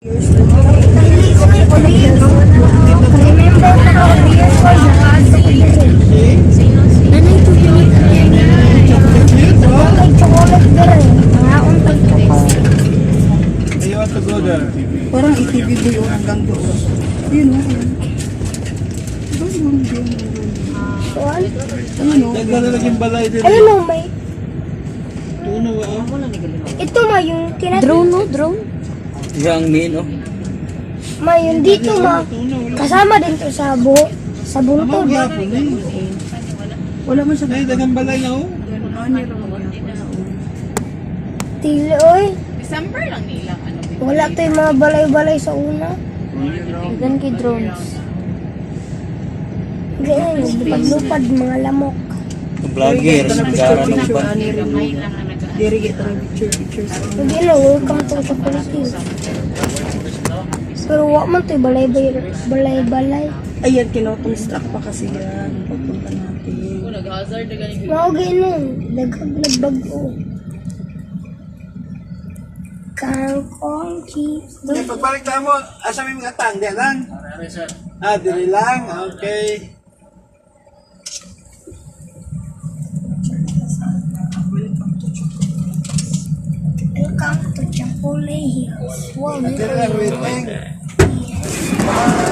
Parang itibig yung hanggang doon. Yun o. Naglalaging balay din. Ano mo, may... Tuno ba? Ito ma, yung Drone, no? Drone? Yang min, oh. Ma, yung dito ma. Kasama din to sa buntod. Wala man siya. Ay, dagang balay na, oh. Tili, oy. December lang nilang ano. Wala to yung mga balay-balay sa una. Gan kay drones. Ganyan, lupad-lupad, mga lamok. Vlogger, sigara ng ba? Diri kita ng picture. Hindi na, welcome to Chocolate Hills. Pero wak man to yung balay-balay. Ayan, kinotong-struck pa kasi yan. Pagpunta natin. Mawagay nun, daghag ko. Kangkong cheese. Okay, pagbalik tayo mo, asa may mga tang, diyan lang? Ah, dili lang, okay. Welcome to Chocolate Hills. Wow, Dili lang, waiting. yes.